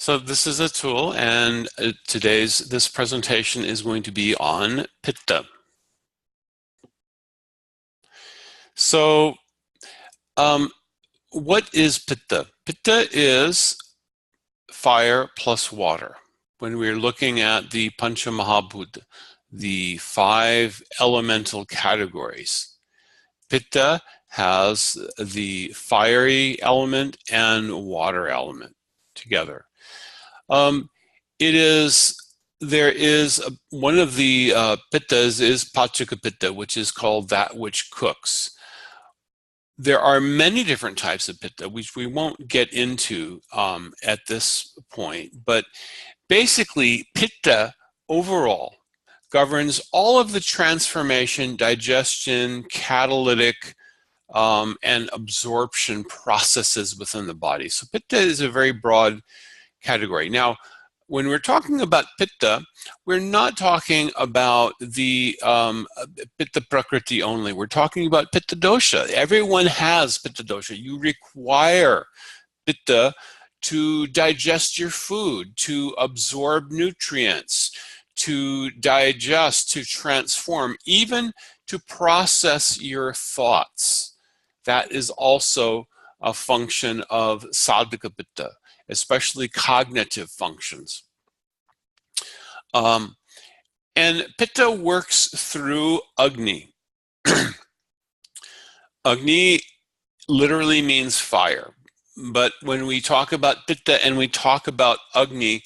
So this is a tool, and this presentation is going to be on Pitta. So what is Pitta? Pitta is fire plus water. When we're looking at the Pancha Mahabhuta, the 5 elemental categories, Pitta has the fiery element and water element together. There is one of the pittas is Pachaka Pitta, which is called that which cooks. There are many different types of pitta, which we won't get into at this point, but basically pitta overall governs all of the transformation, digestion, catalytic, and absorption processes within the body. So pitta is a very broad category. Now, when we're talking about pitta, we're not talking about the pitta prakriti only. We're talking about pitta dosha. Everyone has pitta dosha. You require pitta to digest your food, to absorb nutrients, to digest, to transform, even to process your thoughts. That is also a function of sadhaka pitta, especially cognitive functions. And pitta works through Agni. Agni literally means fire. But when we talk about pitta and we talk about Agni,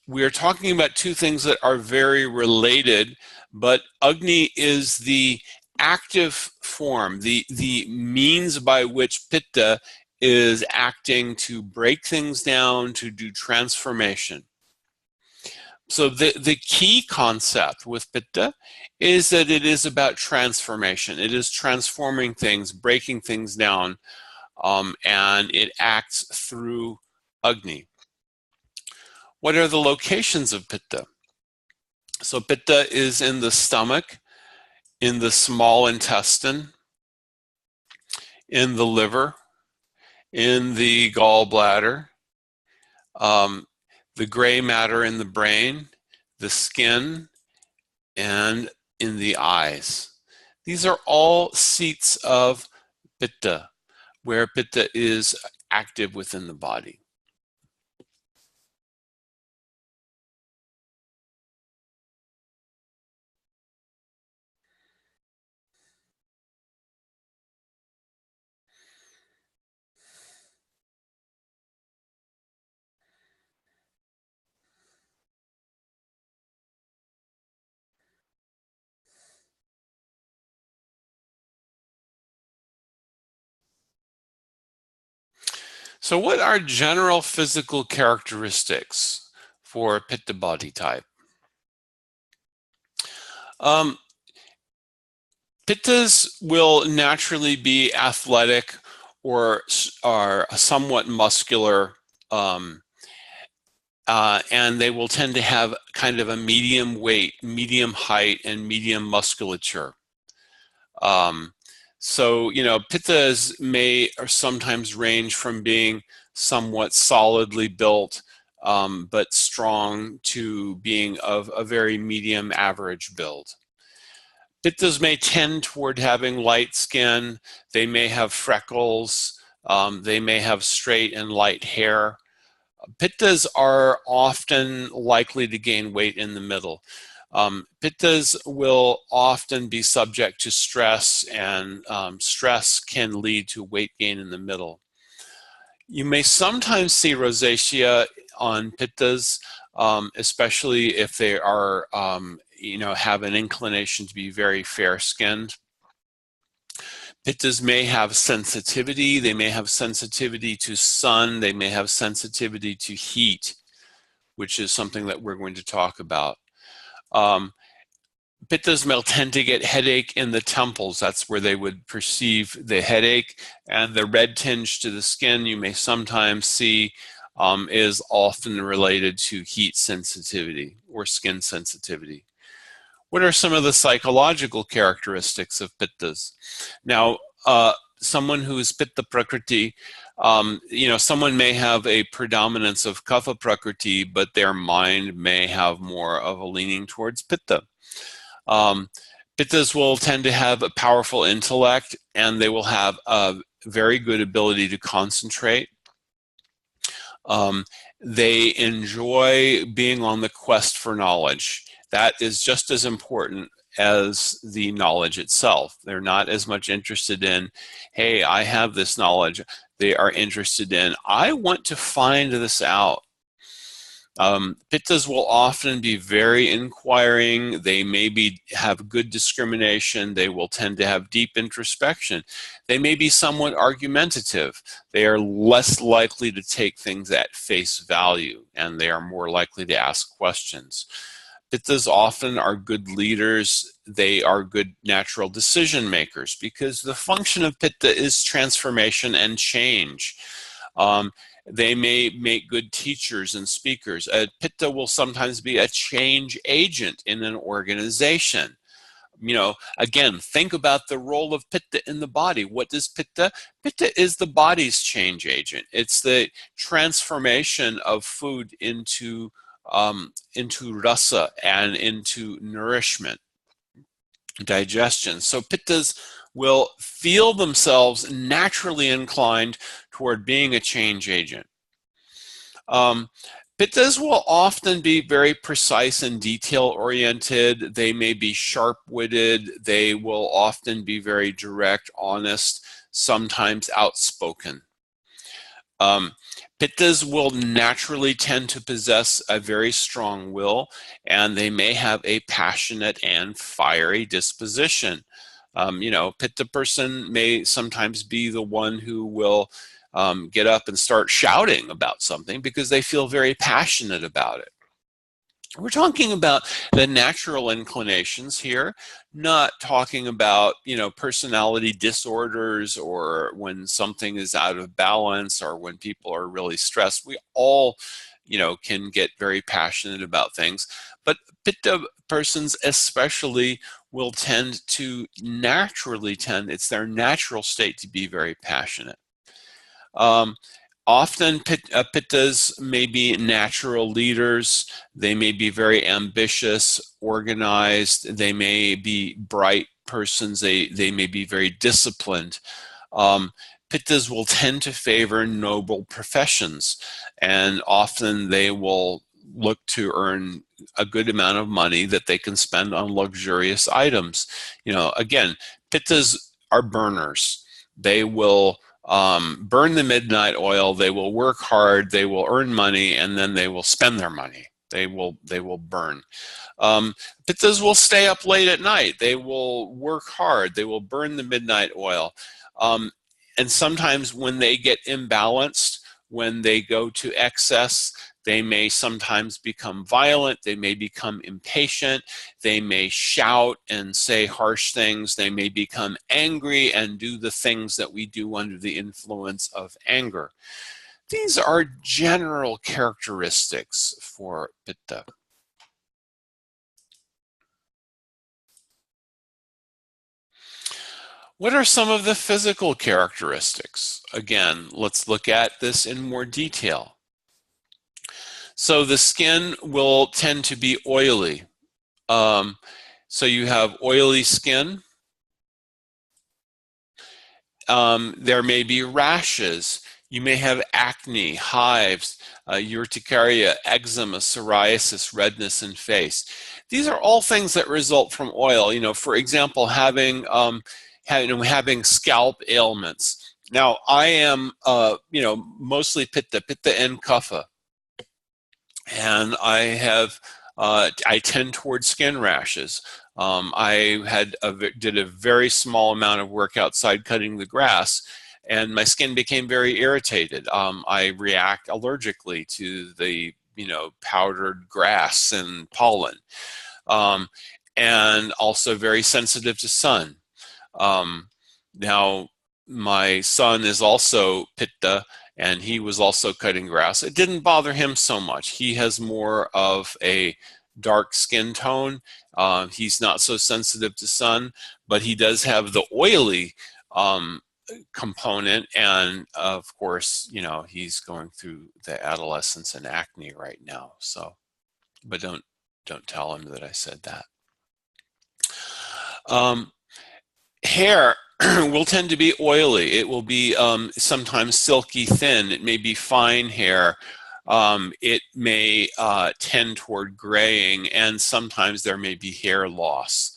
we're talking about two things that are very related, but Agni is the active form, the means by which pitta is acting to break things down, to do transformation. So the key concept with pitta is that it is about transformation. It is transforming things, breaking things down, and it acts through Agni. What are the locations of pitta? So pitta is in the stomach, in the small intestine, in the liver, in the gallbladder, the gray matter in the brain, the skin, and in the eyes. These are all seats of pitta, where pitta is active within the body. So what are general physical characteristics for pitta body type? Pittas will naturally be athletic or are somewhat muscular, and they will tend to have kind of a medium weight, medium height, and medium musculature. So, pittas may or sometimes range from being somewhat solidly built, but strong, to being of a very medium average build. Pittas may tend toward having light skin. They may have freckles. They may have straight and light hair. Pittas are often likely to gain weight in the middle. Pittas will often be subject to stress, and stress can lead to weight gain in the middle. You may sometimes see rosacea on pittas, especially if they are, have an inclination to be very fair-skinned. Pittas may have sensitivity. They may have sensitivity to sun. They may have sensitivity to heat, which is something that we're going to talk about. Pittas may tend to get headache in the temples. That's where they would perceive the headache. And the red tinge to the skin you may sometimes see is often related to heat sensitivity or skin sensitivity. What are some of the psychological characteristics of pittas? Now, someone who is pitta prakriti Someone may have a predominance of kapha prakriti, but their mind may have more of a leaning towards pitta. Um, Pittas will tend to have a powerful intellect, and they will have a very good ability to concentrate. Um, they enjoy being on the quest for knowledge. That is just as important as the knowledge itself. They're not as much interested in, hey, I have this knowledge. They are interested in, I want to find this out. Pittas will often be very inquiring. They maybe have good discrimination. They will tend to have deep introspection. They may be somewhat argumentative. They are less likely to take things at face value, and they are more likely to ask questions. Pittas often are good leaders. They are good natural decision makers because the function of Pitta is transformation and change. They may make good teachers and speakers. Pitta will sometimes be a change agent in an organization. Again, think about the role of Pitta in the body. What is Pitta? Pitta is the body's change agent. It's the transformation of food into rasa and into nourishment, digestion. So Pittas will feel themselves naturally inclined toward being a change agent. Pittas will often be very precise and detail-oriented. They may be sharp-witted. They will often be very direct, honest, sometimes outspoken. Pittas will naturally tend to possess a very strong will, and they may have a passionate and fiery disposition. Pitta person may sometimes be the one who will get up and start shouting about something because they feel very passionate about it. We're talking about the natural inclinations here, not talking about, personality disorders or when something is out of balance or when people are really stressed. We all, can get very passionate about things, but Pitta persons especially will tend to it's their natural state to be very passionate. Often Pittas may be natural leaders. They may be very ambitious, organized. They may be bright persons. They may be very disciplined. Pittas will tend to favor noble professions, and often they will look to earn a good amount of money that they can spend on luxurious items. Again, Pittas are burners. They will burn the midnight oil. They will work hard. They will earn money, and then they will spend their money. They will burn. Pittas will stay up late at night. They will work hard. They will burn the midnight oil. And sometimes when they get imbalanced, when they go to excess, they may sometimes become violent. They may become impatient. They may shout and say harsh things. They may become angry and do the things that we do under the influence of anger. These are general characteristics for Pitta. What are some of the physical characteristics? Again, let's look at this in more detail. So the skin will tend to be oily. So you have oily skin. There may be rashes. You may have acne, hives, urticaria, eczema, psoriasis, redness in face. These are all things that result from oil. For example, having scalp ailments. Now, I am, mostly pitta and kapha. And I tend towards skin rashes. I did a very small amount of work outside cutting the grass, and my skin became very irritated. I react allergically to the powdered grass and pollen, and also very sensitive to sun. Now, my son is also pitta, and he was also cutting grass. It didn't bother him so much. He has more of a dark skin tone. He's not so sensitive to sun, but he does have the oily component, and of course, you know, he's going through the adolescence and acne right now. So, but don't tell him that I said that. Hair will tend to be oily. It will be sometimes silky thin. It may be fine hair. It may tend toward graying, and sometimes there may be hair loss.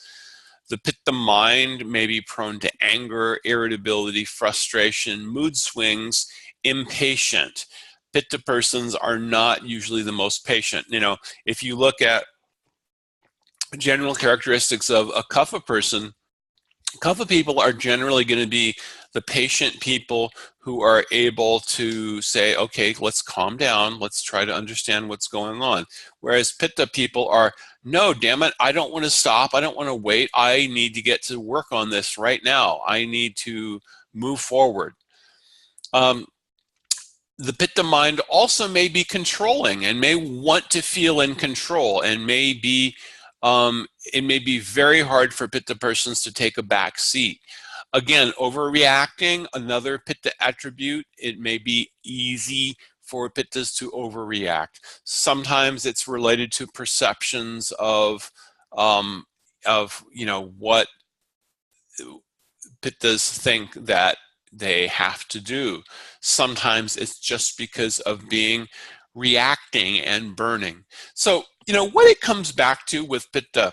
The pitta mind may be prone to anger, irritability, frustration, mood swings, impatient. Pitta persons are not usually the most patient. You know, if you look at general characteristics of a kapha person, kapha people are generally going to be the patient people who are able to say, okay, let's calm down. Let's try to understand what's going on. Whereas pitta people are, no, damn it, I don't want to stop. I don't want to wait. I need to get to work on this right now. I need to move forward. The pitta mind also may be controlling and may want to feel in control, and may be it may be very hard for pitta persons to take a back seat. Again, overreacting, another pitta attribute. It may be easy for pittas to overreact. Sometimes it's related to perceptions of you know, what pittas think that they have to do. Sometimes it's just because of being reacting and burning. So, you know, what it comes back to with pitta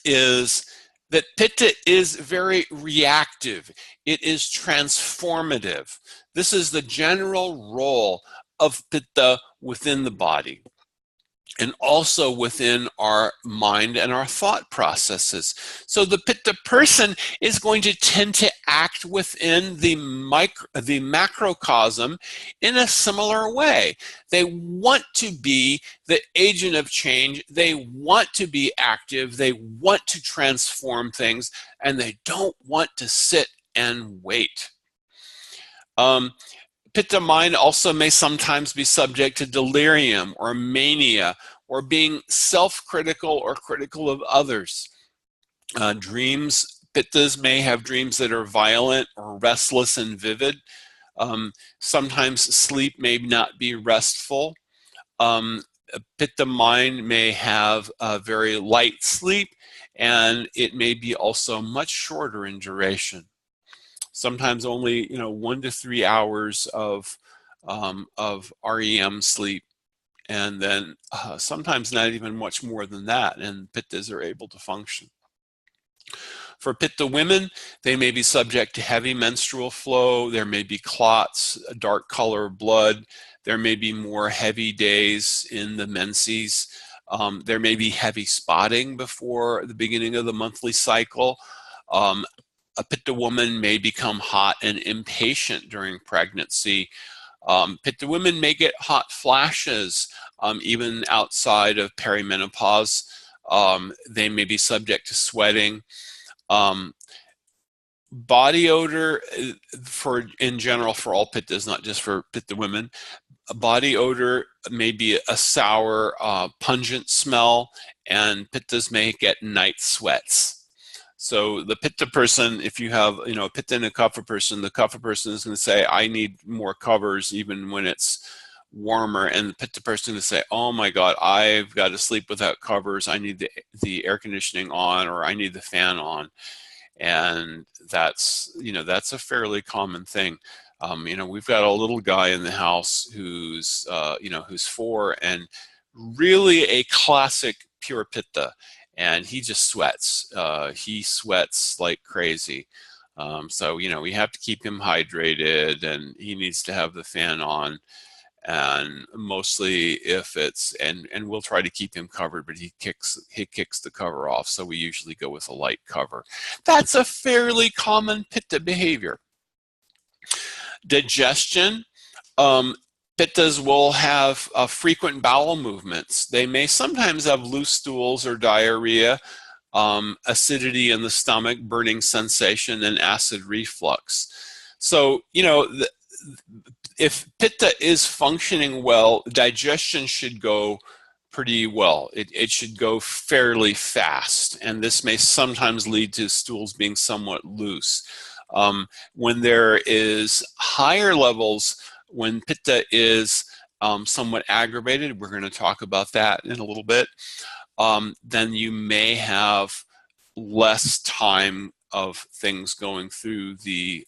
is that pitta is very reactive. It is transformative. This is the general role of pitta within the body, and also within our mind and our thought processes. So the pitta person is going to tend to act within the macrocosm in a similar way. They want to be the agent of change. They want to be active. They want to transform things, and they don't want to sit and wait. Pitta mind also may sometimes be subject to delirium or mania, or being self-critical or critical of others. Dreams, pittas may have dreams that are violent or restless and vivid. Sometimes sleep may not be restful. Pitta mind may have a very light sleep, and it may be also much shorter in duration. Sometimes only, you know, 1 to 3 hours of REM sleep, and then sometimes not even much more than that, and pittas are able to function. For pitta women, they may be subject to heavy menstrual flow. There may be clots, a dark color of blood. There may be more heavy days in the menses. There may be heavy spotting before the beginning of the monthly cycle. A pitta woman may become hot and impatient during pregnancy. Pitta women may get hot flashes even outside of perimenopause. They may be subject to sweating. Body odor, in general for all pittas, not just for pitta women, body odor may be a sour, pungent smell, and pittas may get night sweats. So the pitta person, if you have, you know, a pitta and a kapha person, the kapha person is going to say, I need more covers even when it's warmer, and the pitta person is going to say, oh my God, I've got to sleep without covers. I need the air conditioning on, or I need the fan on. And that's, you know, that's a fairly common thing. You know, we've got a little guy in the house who's, you know, who's 4 and really a classic pure pitta. And he just sweats. He sweats like crazy. So, you know, we have to keep him hydrated, and he needs to have the fan on. And mostly if it's, and we'll try to keep him covered, but he kicks the cover off. So we usually go with a light cover. That's a fairly common pitta behavior. Digestion. Pittas will have frequent bowel movements. They may sometimes have loose stools or diarrhea, acidity in the stomach, burning sensation, and acid reflux. So, you know, if pitta is functioning well, digestion should go pretty well. It should go fairly fast, and this may sometimes lead to stools being somewhat loose. When there is higher levels, when pitta is somewhat aggravated, we're going to talk about that in a little bit, then you may have less time of things going through the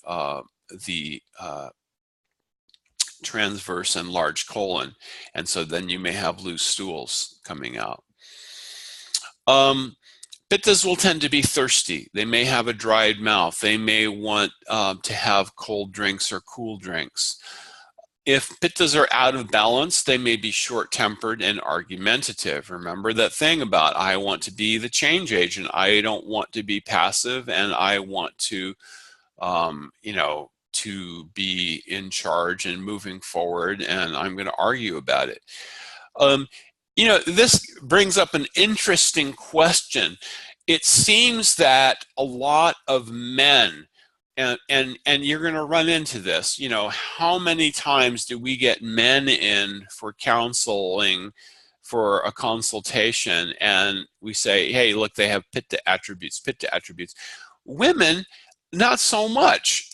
transverse and large colon, and so then you may have loose stools coming out. Pittas will tend to be thirsty. They may have a dried mouth. They may want to have cold drinks or cool drinks. If pittas are out of balance, they may be short-tempered and argumentative. Remember that thing about, I want to be the change agent. I don't want to be passive, and I want to, to be in charge and moving forward, and I'm going to argue about it. This brings up an interesting question. It seems that a lot of men, and you're going to run into this, how many times do we get men in for counseling, for a consultation, and we say, hey, look, they have pitta attributes, pitta attributes. Women, not so much.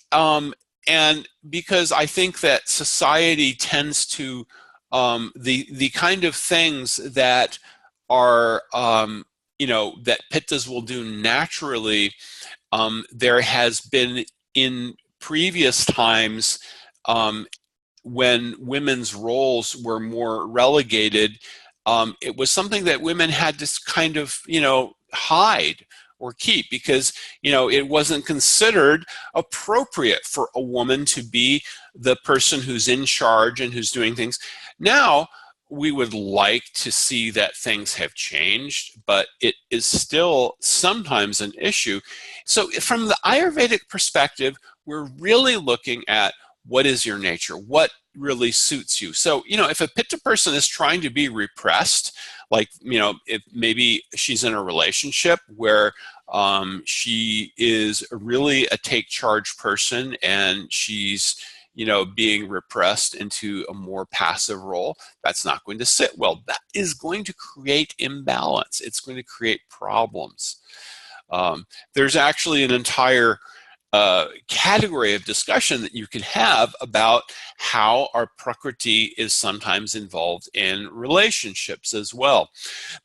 And because I think that society tends to, the kind of things that are, that pittas will do naturally, there has been in previous times when women's roles were more relegated, it was something that women had to kind of, hide or keep, because it wasn't considered appropriate for a woman to be the person who's in charge and who's doing things. Now we would like to see that things have changed, but it is still sometimes an issue. So from the Ayurvedic perspective, we're really looking at what is your nature, what really suits you. So, if a pitta person is trying to be repressed, like, if maybe she's in a relationship where she is really a take charge person and she's, being repressed into a more passive role, that's not going to sit well. That is going to create imbalance. It's going to create problems. There's actually an entire category of discussion that you can have about how our prakriti is sometimes involved in relationships as well.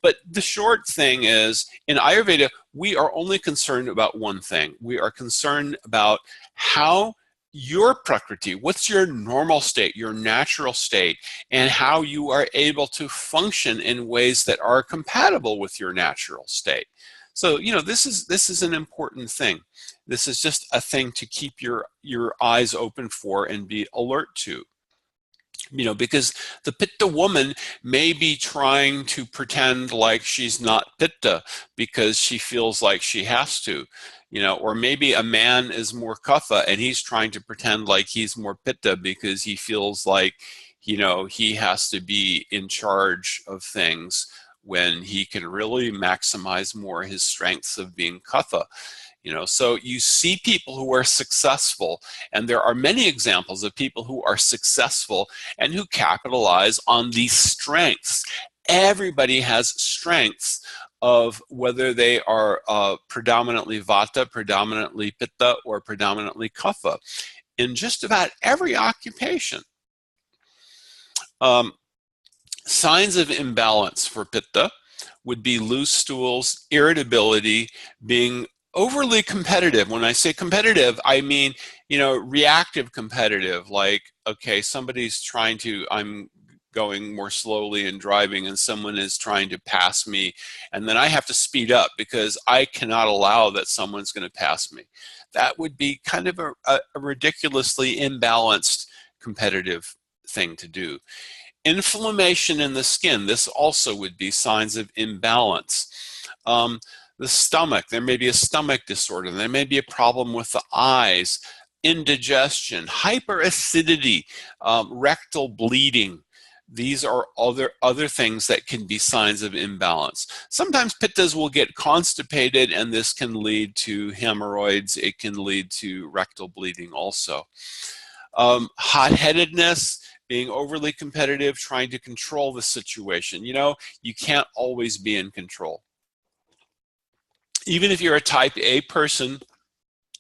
But the short thing is, in Ayurveda, we are only concerned about one thing. We are concerned about how your prakriti, what's your normal state, your natural state, and how you are able to function in ways that are compatible with your natural state. So, this is an important thing. This is just a thing to keep your eyes open for and be alert to. Because the pitta woman may be trying to pretend like she's not pitta because she feels like she has to, or maybe a man is more kapha and he's trying to pretend like he's more pitta because he feels like, he has to be in charge of things when he can really maximize more his strengths of being kapha. So you see people who are successful, and there are many examples of people who are successful and who capitalize on these strengths. Everybody has strengths of whether they are predominantly vata, predominantly pitta, or predominantly kapha in just about every occupation. Signs of imbalance for pitta would be loose stools, irritability, being overly competitive. When I say competitive, I mean, reactive competitive, like, okay, somebody's I'm going more slowly and driving and someone is trying to pass me, and then I have to speed up because I cannot allow that someone's going to pass me. That would be kind of a ridiculously imbalanced competitive thing to do. Inflammation in the skin, this also would be signs of imbalance. The stomach, there may be a stomach disorder, there may be a problem with the eyes, indigestion, hyperacidity, rectal bleeding. These are other things that can be signs of imbalance. Sometimes pittas will get constipated and this can lead to hemorrhoids. It can lead to rectal bleeding also. Hot-headedness, being overly competitive, trying to control the situation. You can't always be in control. Even if you're a type A person,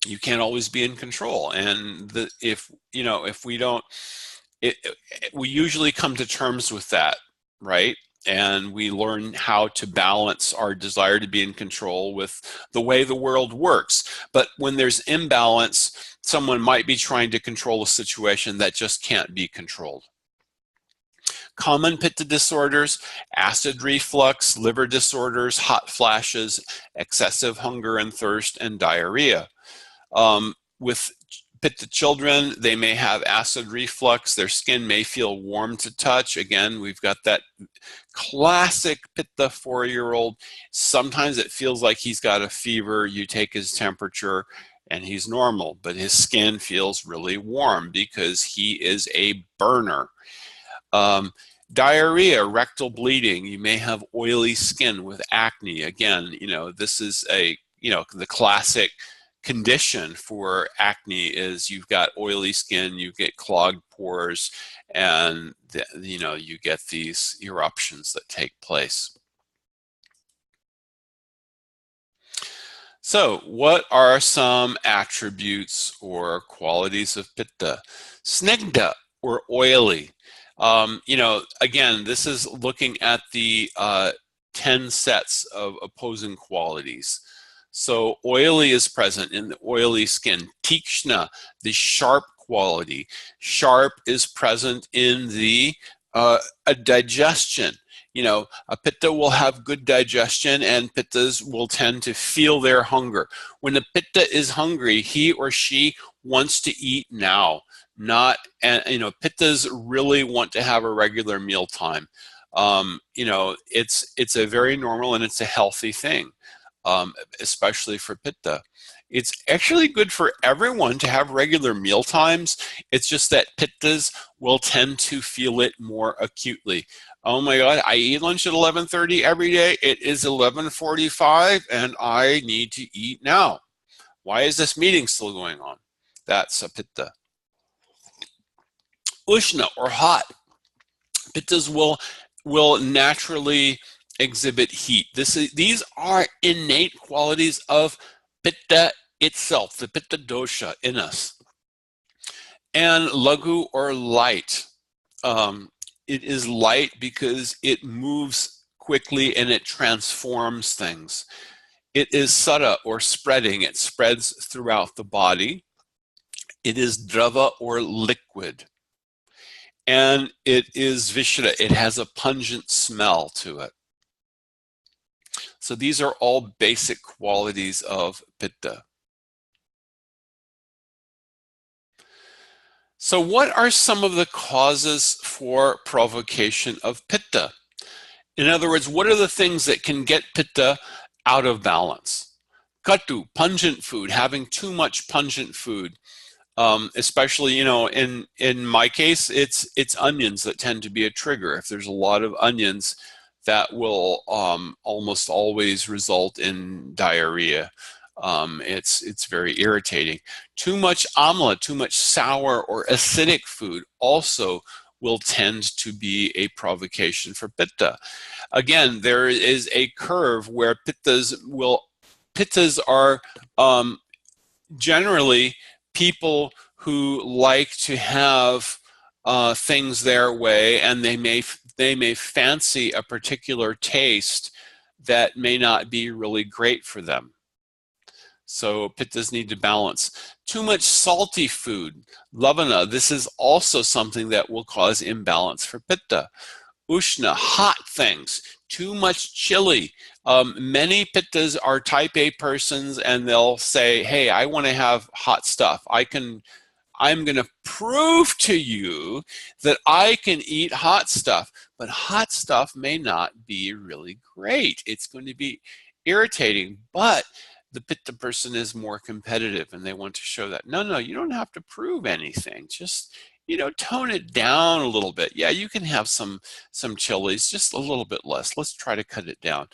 You can't always be in control. And if we don't, we usually come to terms with that, right? And we learn how to balance our desire to be in control with the way the world works. But when there's imbalance, someone might be trying to control a situation that just can't be controlled. Common pitta disorders: acid reflux, liver disorders, hot flashes, excessive hunger and thirst, and diarrhea. With pitta children, they may have acid reflux. Their skin may feel warm to touch. Again, we've got that classic pitta 4-year-old. Sometimes it feels like he's got a fever. You take his temperature and he's normal, but his skin feels really warm because he is a burner. Diarrhea, rectal bleeding. You may have oily skin with acne. Again, this is the classic condition for acne is you've got oily skin, you get clogged pores, and you get these eruptions that take place. So what are some attributes or qualities of pitta? Snigdha, or oily. Again, this is looking at the 10 sets of opposing qualities. So oily is present in the oily skin. Tikshna, the sharp quality. Sharp is present in the digestion. A pitta will have good digestion, and pittas will tend to feel their hunger. When a pitta is hungry, he or she wants to eat now. Pittas really want to have a regular meal time. It's a very normal and it's a healthy thing. Especially for pitta. It's actually good for everyone to have regular meal times. It's just that pittas will tend to feel it more acutely. Oh my God, I eat lunch at 11:30 every day. It is 11:45 and I need to eat now. Why is this meeting still going on? That's a pitta. Ushna, or hot. Pittas will naturally exhibit heat. These are innate qualities of pitta itself, the pitta dosha in us. And lagu, or light. It is light because it moves quickly and it transforms things. It is sattva, or spreading. It spreads throughout the body. It is drava, or liquid. And it is vishra. It has a pungent smell to it. So these are all basic qualities of pitta. So what are some of the causes for provocation of pitta? In other words, what are the things that can get pitta out of balance? Katu, pungent food, having too much pungent food. Especially, in my case, it's onions that tend to be a trigger. If there's a lot of onions, that will almost always result in diarrhea. It's very irritating. Too much amla, too much sour or acidic food also will tend to be a provocation for pitta. Again, there is a curve where pittas are generally people who like to have things their way, and they may fancy a particular taste that may not be really great for them. So pittas need to balance. Too much salty food, lavana, this is also something that will cause imbalance for pitta. Ushna, hot things, too much chili. Many pittas are type A persons, and they'll say, hey, I want to have hot stuff. I'm going to prove to you that I can eat hot stuff. But hot stuff may not be really great. It's going to be irritating, but the pitta person is more competitive and they want to show that. No, you don't have to prove anything. Just, tone it down a little bit. Yeah, you can have some chilies, just a little bit less. Let's try to cut it down.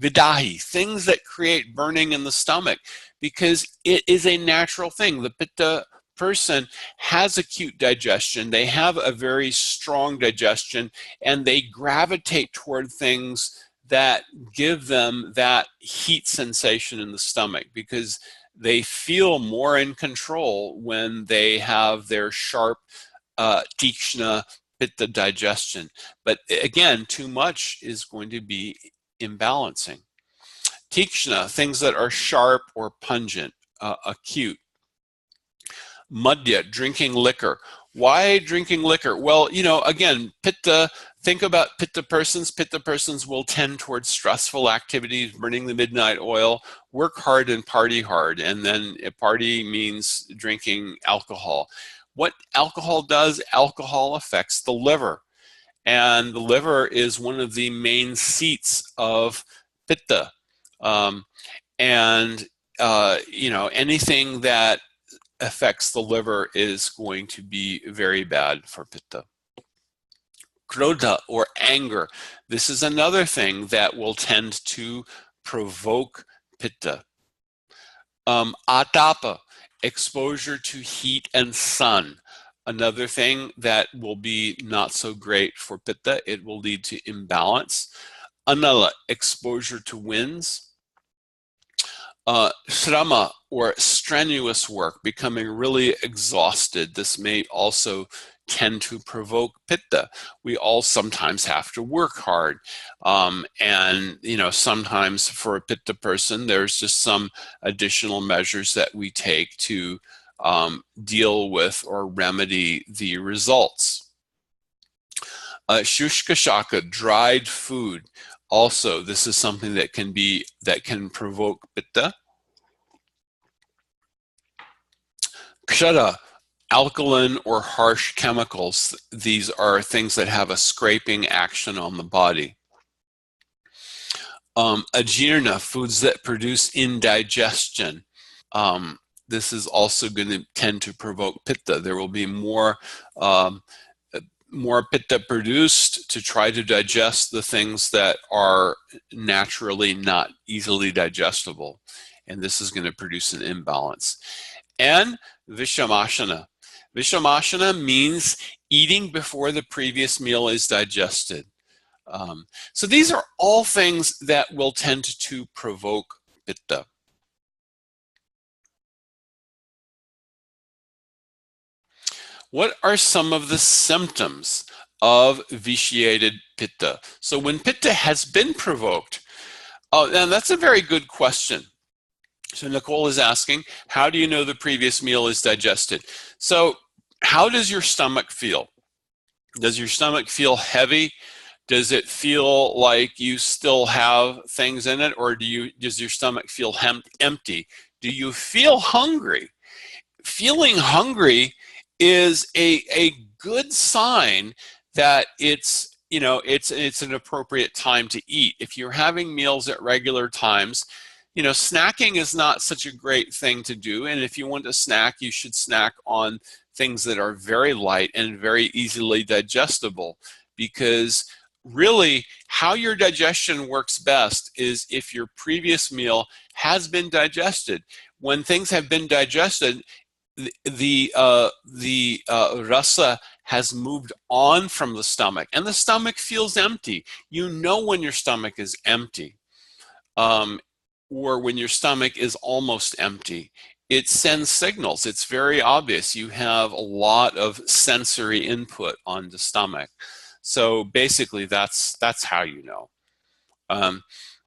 Vidahi, things that create burning in the stomach, because it is a natural thing. The pitta person has acute digestion. They have a very strong digestion, and they gravitate toward things that give them that heat sensation in the stomach, because They feel more in control when they have their sharp tikshna pitta digestion. But again, too much is going to be imbalancing. Tikshna, things that are sharp or pungent, acute. Madhya, drinking liquor. Why drinking liquor? Well, again, pitta, think about pitta persons. Pitta persons will tend towards stressful activities, burning the midnight oil, work hard and party hard. And then a party means drinking alcohol. What alcohol does, alcohol affects the liver. And the liver is one of the main seats of pitta. Anything that affects the liver is going to be very bad for pitta. Krodha, or anger. This is another thing that will tend to provoke pitta. Atapa, exposure to heat and sun. Another thing that will be not so great for pitta. It will lead to imbalance. Anala, exposure to winds. Shrama, or strenuous work, becoming really exhausted. This may also tend to provoke pitta. We all sometimes have to work hard. Sometimes for a pitta person, there's just some additional measures that we take to deal with or remedy the results. Shushka shaka, dried food. Also, this is something that can provoke pitta. Kshara, alkaline or harsh chemicals. These are things that have a scraping action on the body. Ajirna, foods that produce indigestion. This is also going to tend to provoke pitta. There will be more pitta produced to try to digest the things that are naturally not easily digestible. And this is going to produce an imbalance. And Vishamashana. Vishamashana means eating before the previous meal is digested. So these are all things that will tend to provoke pitta. What are some of the symptoms of vitiated pitta? So when pitta has been provoked, and that's a very good question. So Nicole is asking, how do you know the previous meal is digested? So how does your stomach feel? Does your stomach feel heavy? Does it feel like you still have things in it, or does your stomach feel empty? Do you feel hungry? Feeling hungry is a good sign that it's an appropriate time to eat. If you're having meals at regular times, snacking is not such a great thing to do. And if you want to snack, you should snack on things that are very light and very easily digestible, because really how your digestion works best is if your previous meal has been digested. When things have been digested, the rasa has moved on from the stomach, and the stomach feels empty. You know when your stomach is empty, or when your stomach is almost empty. It sends signals. It's very obvious. You have a lot of sensory input on the stomach. So basically, that's how you know.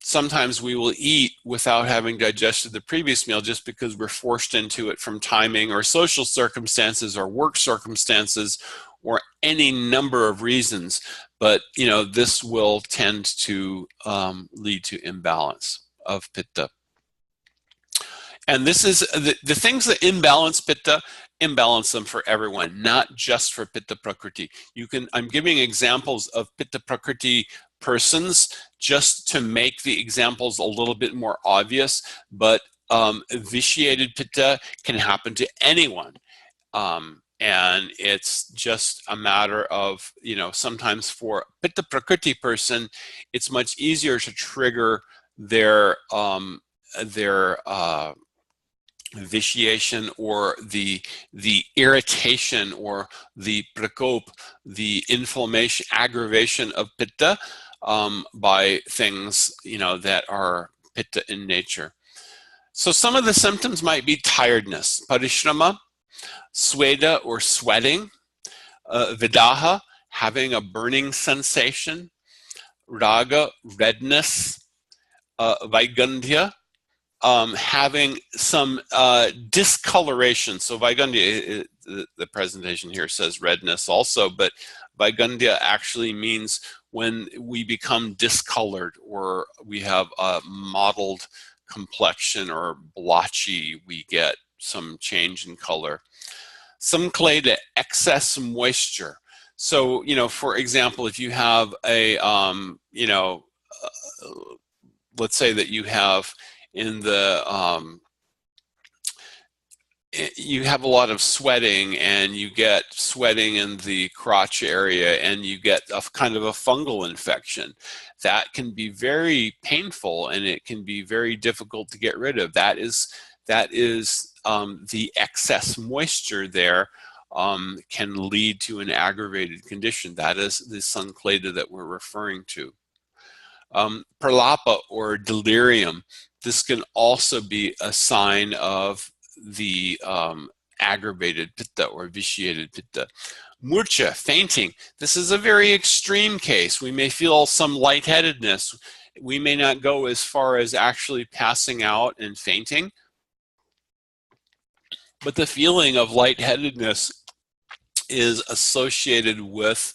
Sometimes we will eat without having digested the previous meal just because we're forced into it from timing or social circumstances or work circumstances or any number of reasons. But this will tend to lead to imbalance of pitta. And this is the things that imbalance pitta, imbalance them for everyone, not just for pitta prakriti. I'm giving examples of pitta prakriti persons just to make the examples a little bit more obvious, but vitiated pitta can happen to anyone. And it's just a matter of, sometimes for pitta prakriti person, it's much easier to trigger their vitiation or the irritation or the prakop, the inflammation, aggravation of pitta by things that are pitta in nature. So some of the symptoms might be tiredness, parishrama, sweda or sweating, vidaha, having a burning sensation, raga, redness, vaigandhya, having some discoloration. So Vaigandhya, the presentation here says redness also, but Vaigandhya actually means when we become discolored or we have a mottled complexion or blotchy, we get some change in color. Some clay to excess moisture. So, for example, if you have a, let's say that you have in the you have a lot of sweating and you get sweating in the crotch area and you get a kind of a fungal infection. That can be very painful and it can be very difficult to get rid of. That is the excess moisture there can lead to an aggravated condition. That is the Sankhleda that we're referring to. Pralapa or delirium. This can also be a sign of the aggravated pitta or vitiated pitta. Murcha, fainting. This is a very extreme case. We may feel some lightheadedness. We may not go as far as actually passing out and fainting, but the feeling of lightheadedness is associated with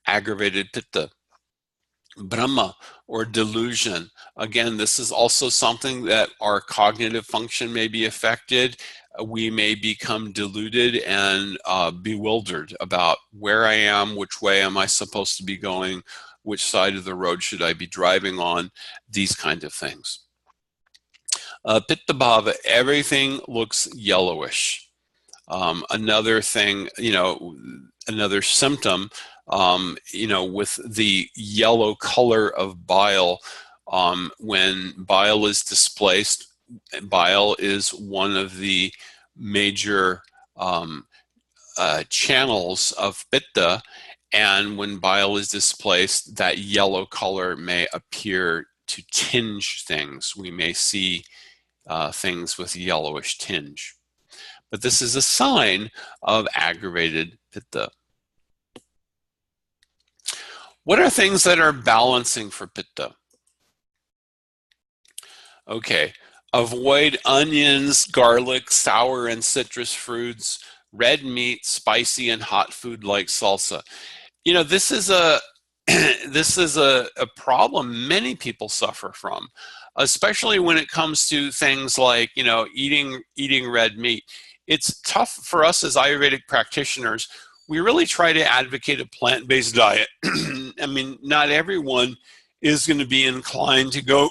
aggravated pitta. Brahma or delusion. Again, this is also something that our cognitive function may be affected. We may become deluded and bewildered about where I am, which way am I supposed to be going, which side of the road should I be driving on, these kinds of things. Pitta bhava, everything looks yellowish. Another thing, another symptom, with the yellow color of bile, when bile is displaced, bile is one of the major channels of pitta, and when bile is displaced, that yellow color may appear to tinge things. We may see things with yellowish tinge. But this is a sign of aggravated pitta. What are things that are balancing for pitta? Okay, avoid onions, garlic, sour and citrus fruits, red meat, spicy and hot food like salsa. This is a this is a problem many people suffer from, especially when it comes to things like eating red meat. It's tough for us as Ayurvedic practitioners. We really try to advocate a plant-based diet. I mean, not everyone is going to be inclined to go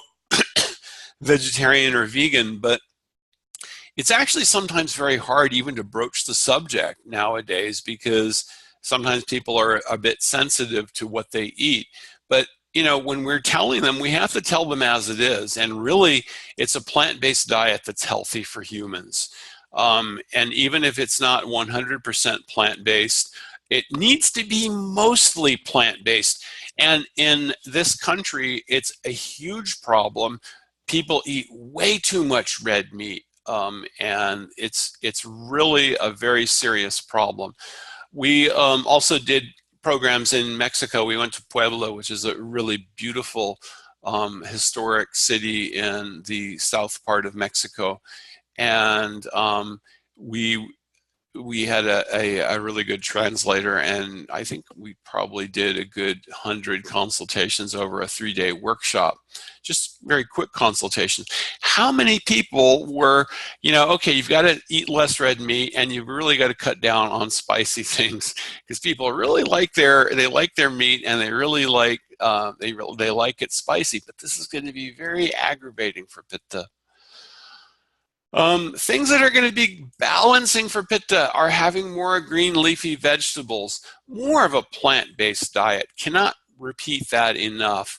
vegetarian or vegan, but it's actually sometimes very hard even to broach the subject nowadays because sometimes people are a bit sensitive to what they eat. But when we're telling them, we have to tell them as it is. And really, it's a plant-based diet that's healthy for humans. And even if it's not 100% plant-based, it needs to be mostly plant-based. And in this country, it's a huge problem. People eat way too much red meat, and it's really a very serious problem. We also did programs in Mexico. We went to Puebla, which is a really beautiful historic city in the south part of Mexico. And we had a really good translator, and I think we probably did a good 100 consultations over a 3-day workshop, just very quick consultations. How many people were, okay, you've got to eat less red meat and you've really got to cut down on spicy things, because people really like their meat and they really like they like it spicy, but this is going to be very aggravating for pitta. Things that are going to be balancing for pitta are having more green leafy vegetables, more of a plant-based diet. Cannot repeat that enough.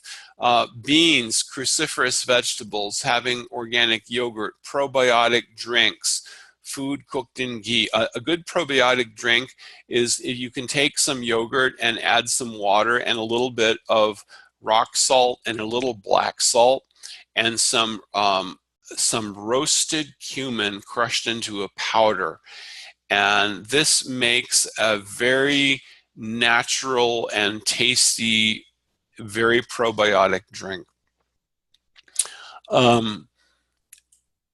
Beans, cruciferous vegetables, having organic yogurt, probiotic drinks, food cooked in ghee. A good probiotic drink is if you can take some yogurt and add some water and a little bit of rock salt and a little black salt and some some roasted cumin crushed into a powder. And this makes a very natural and tasty, very probiotic drink.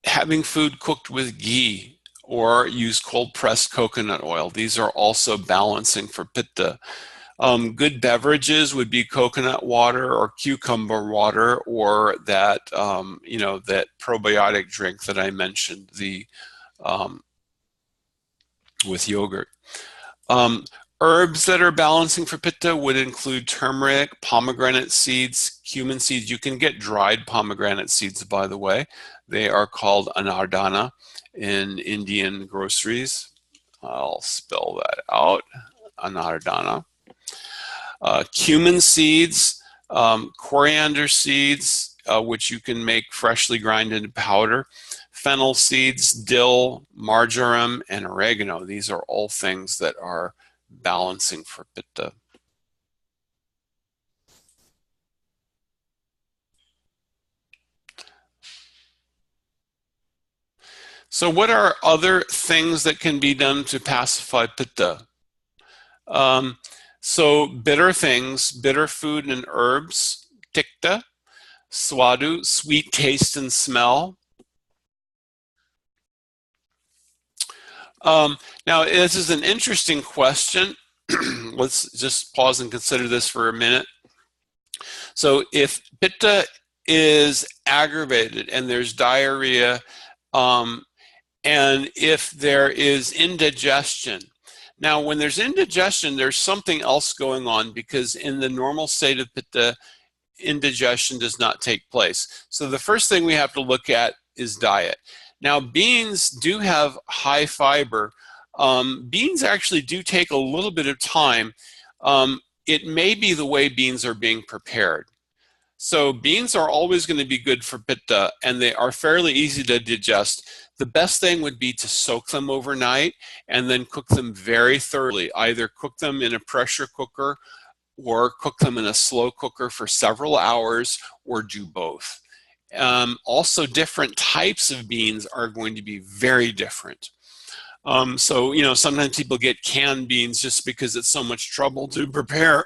Having food cooked with ghee or use cold pressed coconut oil. These are also balancing for pitta. Good beverages would be coconut water or cucumber water, or that that probiotic drink that I mentioned, the with yogurt. Herbs that are balancing for pitta would include turmeric, pomegranate seeds, cumin seeds. You can get dried pomegranate seeds, by the way. They are called anardana in Indian groceries. I'll spell that out, anardana. Cumin seeds, coriander seeds, which you can make freshly grind into powder, fennel seeds, dill, marjoram, and oregano. These are all things that are balancing for pitta. So what are other things that can be done to pacify pitta? So bitter things, bitter food and herbs, tikta, swadu, sweet taste and smell. Now, this is an interesting question. Let's just pause and consider this for a minute. So if pitta is aggravated and there's diarrhea, and if there is indigestion. Now, when there's indigestion, there's something else going on, because in the normal state of pitta, indigestion does not take place. So the first thing we have to look at is diet. Now, beans do have high fiber. Beans actually do take a little bit of time. It may be the way beans are being prepared. So beans are always going to be good for pitta, and they are fairly easy to digest. The best thing would be to soak them overnight and then cook them very thoroughly. Either cook them in a pressure cooker or cook them in a slow cooker for several hours, or do both. Also, different types of beans are going to be very different. So, sometimes people get canned beans just because it's so much trouble to prepare.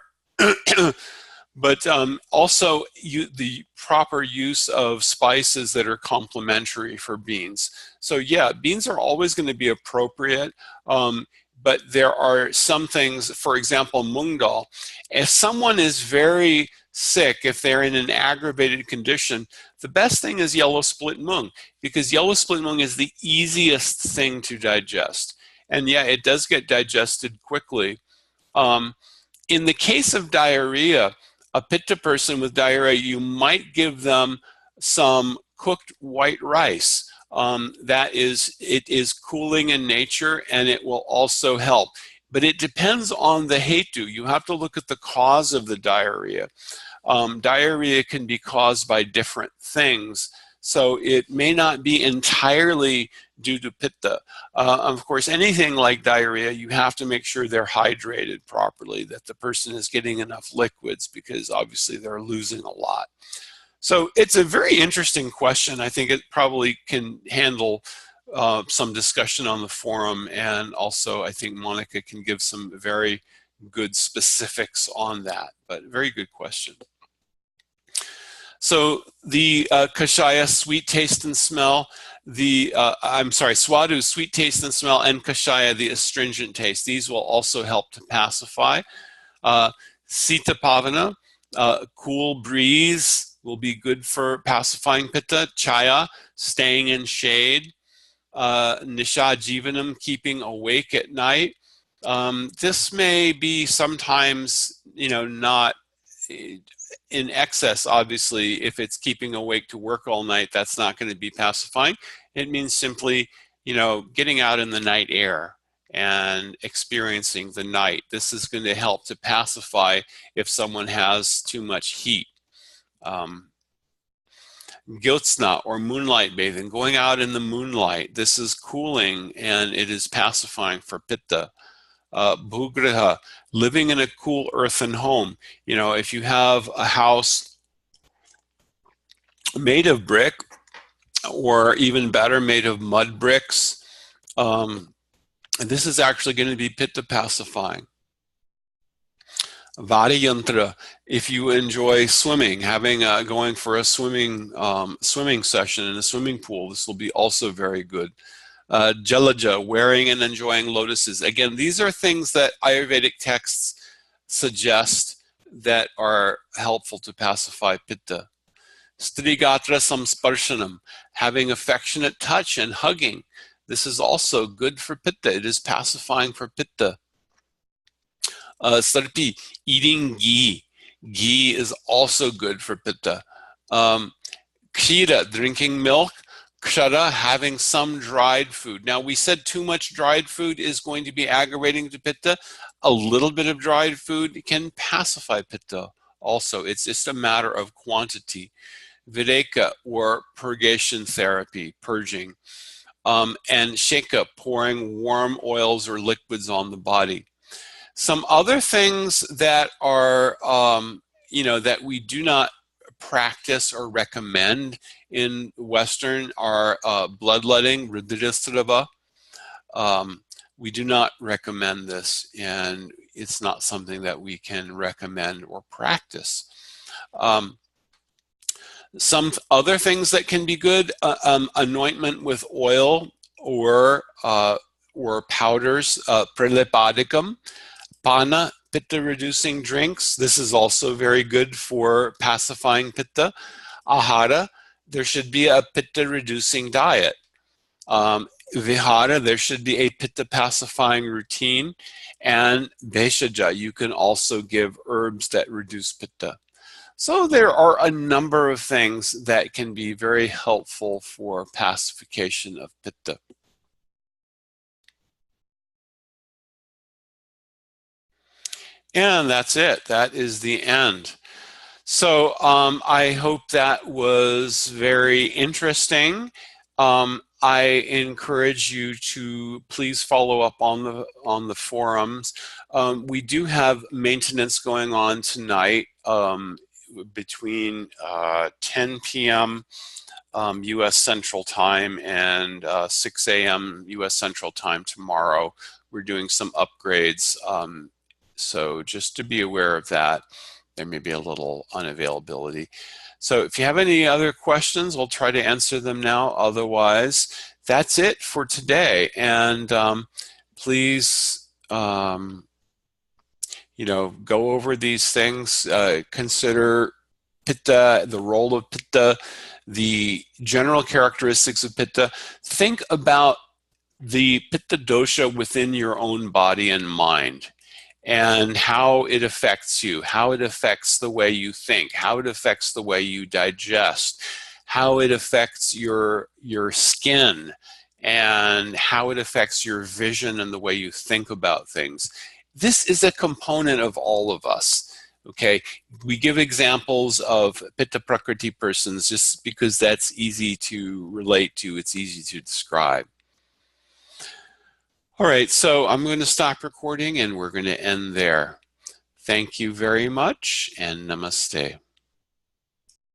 But also the proper use of spices that are complementary for beans. So yeah, beans are always going to be appropriate, but there are some things, for example, mung dal. If someone is very sick, if they're in an aggravated condition, the best thing is yellow split mung, because yellow split mung is the easiest thing to digest. And yeah, it does get digested quickly. In the case of diarrhea, a pitta person with diarrhea, you might give them some cooked white rice. It is cooling in nature, and it will also help. But it depends on the hetu. You have to look at the cause of the diarrhea. Diarrhea can be caused by different things, so it may not be entirely due to pitta. Of course, anything like diarrhea, you have to make sure they're hydrated properly, that the person is getting enough liquids, because obviously they're losing a lot. So it's a very interesting question. I think it probably can handle some discussion on the forum, and also I think Monica can give some very good specifics on that, but very good question. So the kashaya, sweet taste and smell, swadu, sweet taste and smell, and kashaya, the astringent taste. These will also help to pacify. Sita pavana, cool breeze, will be good for pacifying pitta. Chaya, staying in shade. Nisha jivanam, keeping awake at night. This may be sometimes, not in excess. Obviously, if it's keeping awake to work all night, that's not going to be pacifying. It means simply, getting out in the night air and experiencing the night. This is going to help to pacify if someone has too much heat. Gyotsna, or moonlight bathing, going out in the moonlight. This is cooling, and it is pacifying for pitta. Bhugriha, living in a cool earthen home. If you have a house made of brick, or even better, made of mud bricks. And this is actually going to be pitta pacifying. Vadayantra, if you enjoy swimming, going for a swimming session in a swimming pool, this will be also very good. Jalaja, wearing and enjoying lotuses. Again, these are things that Ayurvedic texts suggest that are helpful to pacify pitta. Strigatra samsparshanam, having affectionate touch and hugging. This is also good for pitta. It is pacifying for pitta. Sarpi, eating ghee. Ghee is also good for pitta. Kshira, drinking milk. Kshara, having some dried food. Now, we said too much dried food is going to be aggravating to pitta. A little bit of dried food can pacify pitta also. It's just a matter of quantity. Videka, or purgation therapy, purging. And sheka, pouring warm oils or liquids on the body. Some other things that are, that we do not practice or recommend in Western are bloodletting, Rudrastrava. We do not recommend this, and it's not something that we can recommend or practice. Some other things that can be good, anointment with oil or powders, prelepadicum. Pana, pitta-reducing drinks. This is also very good for pacifying pitta. Ahara, there should be a pitta-reducing diet. Vihara, there should be a pitta-pacifying routine. And Bheshaja, you can also give herbs that reduce pitta. So there are a number of things that can be very helpful for pacification of pitta. And that's it. That is the end. So I hope that was very interesting. I encourage you to please follow up on the forums. We do have maintenance going on tonight between 10 p.m. U.S. Central Time and 6 a.m. U.S. Central Time tomorrow. We're doing some upgrades. So just to be aware of that, there may be a little unavailability. So if you have any other questions, we'll try to answer them now. Otherwise, that's it for today. And please, go over these things. Consider pitta, the role of pitta, the general characteristics of pitta. Think about the pitta dosha within your own body and mind, and how it affects you, how it affects the way you think, how it affects the way you digest, how it affects your skin, and how it affects your vision and the way you think about things. This is a component of all of us. Okay, we give examples of Pitta Prakriti persons just because that's easy to relate to, it's easy to describe. All right, so I'm going to stop recording and we're going to end there. Thank you very much and namaste.